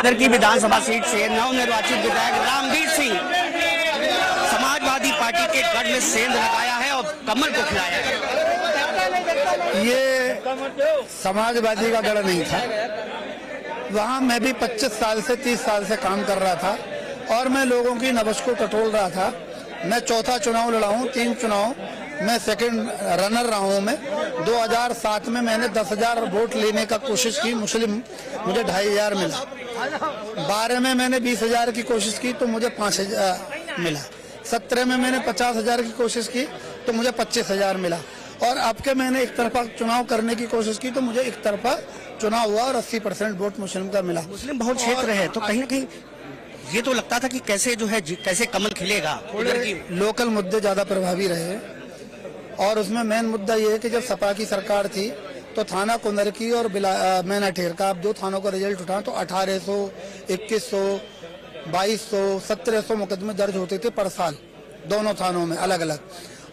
दादर की विधानसभा सीट से नवनिर्वाचित विधायक रामवीर सिंह समाजवादी पार्टी के गढ़ में सेंध लगाया है और कमल को खिलाया है। ये समाजवादी का गढ़ नहीं था। वहाँ मैं भी 25 साल से 30 साल से काम कर रहा था और मैं लोगों की नब्ज को टटोल रहा था। मैं चौथा चुनाव लड़ा हूँ, 3 चुनाव मैं सेकंड रनर रहा हूँ। मैं 2007 में मैंने 10,000 वोट लेने का कोशिश की, मुस्लिम मुझे 2,500 मिला। 12 में मैंने 20,000 की कोशिश की तो मुझे 5,000 मिला। 17 में मैंने 50,000 की कोशिश की तो मुझे 25,000 मिला। और अब के मैंने एक तरफा चुनाव करने की कोशिश की तो मुझे एक तरफा चुनाव हुआ और 80% वोट मुस्लिम का मिला। मुस्लिम बहुत क्षेत्र है तो कहीं न कहीं ये तो लगता था कि कैसे जो है कैसे कमल खिलेगा। लोकल मुद्दे ज्यादा प्रभावी रहे और उसमें मेन मुद्दा ये है कि जब सपा की सरकार थी तो थाना कुंदरकी और मैना ठेर का आप 2 थानों का रिजल्ट उठा तो 1800, 2100, 2200, 1700 मुकदमे दर्ज होते थे पर साल, दोनों थानों में अलग अलग।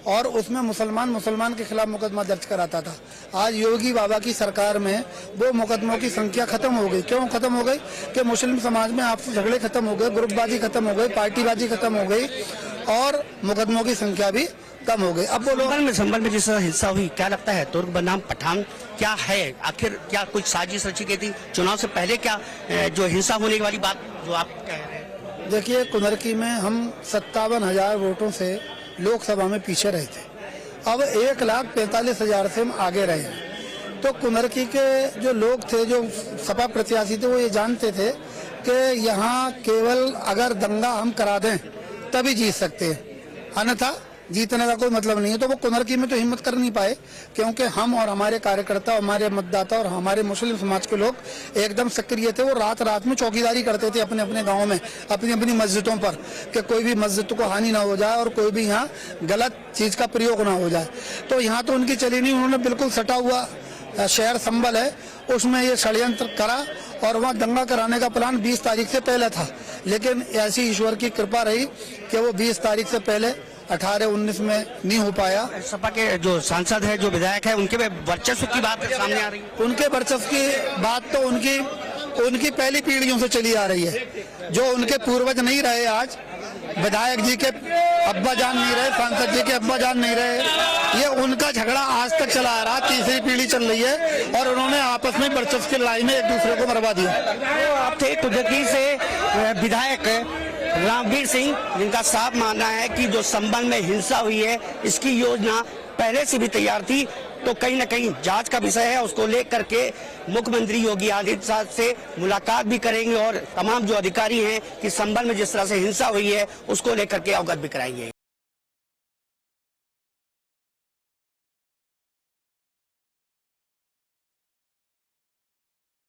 और उसमें मुसलमान के खिलाफ मुकदमा दर्ज कराता था। आज योगी बाबा की सरकार में वो मुकदमों की संख्या खत्म हो गई। क्यों खत्म हो गई? कि मुस्लिम समाज में आपसी झगड़े खत्म हो गए, ग्रुपबाजी खत्म हो गई, पार्टीबाजी खत्म हो गई और मुकदमों की संख्या भी कम हो गई। अब वो लोग संभल में जिस हिस्सा हुई, क्या लगता है तुर्क बनाम पठान क्या है? आखिर क्या कुछ साजिश रची गई थी चुनाव से पहले? क्या जो हिंसा होने वाली बात जो आप कह रहे हैं? देखिए, कुंदरकी में हम 57,000 वोटों से लोकसभा में पीछे रहे थे। अब 1,45,000 से हम आगे रहे हैं। तो कुंदरकी के जो लोग थे, जो सपा प्रत्याशी थे, वो ये जानते थे कि यहाँ केवल अगर दंगा हम करा दें तभी जीत सकते हैं, अन्यथा जीतने का कोई मतलब नहीं है। तो वो कुंदरकी में तो हिम्मत कर नहीं पाए क्योंकि हम और हमारे कार्यकर्ता, हमारे मतदाता और हमारे मुस्लिम समाज के लोग एकदम सक्रिय थे। वो रात में चौकीदारी करते थे अपने अपने गाँव में, अपनी अपनी मस्जिदों पर, कि कोई भी मस्जिद को हानि ना हो जाए और कोई भी यहाँ गलत चीज का प्रयोग ना हो जाए। तो यहाँ तो उनकी चली नहीं। उन्होंने बिल्कुल सटा हुआ शहर संभल है, उसमें ये षड्यंत्र करा और वहाँ दंगा कराने का प्लान 20 तारीख से पहले था। लेकिन ऐसी ईश्वर की कृपा रही कि वो 20 तारीख से पहले 18-19 में नहीं हो पाया। सपा के जो सांसद है, जो विधायक है, उनके वर्चस्व की बात सामने आ रही है। उनके वर्चस्व की बात तो उनकी पहली पीढ़ियों से चली आ रही है। जो उनके पूर्वज नहीं रहे, आज विधायक जी के अब्बा जान नहीं रहे, सांसद जी के अब्बा जान नहीं रहे, ये उनका झगड़ा आज तक चला आ रहा, तीसरी पीढ़ी चल रही है और उन्होंने आपस में वर्चस्व की लड़ाई में एक दूसरे को मरवा दिया। आप थे कुंदरकी से विधायक रामवीर सिंह, जिनका साफ मानना है कि जो संबल में हिंसा हुई है इसकी योजना पहले से भी तैयार थी। तो कहीं न कहीं जांच का विषय है, उसको लेकर के मुख्यमंत्री योगी आदित्यनाथ से मुलाकात भी करेंगे और तमाम जो अधिकारी हैं कि संबल में जिस तरह से हिंसा हुई है उसको लेकर के अवगत भी कराएंगे।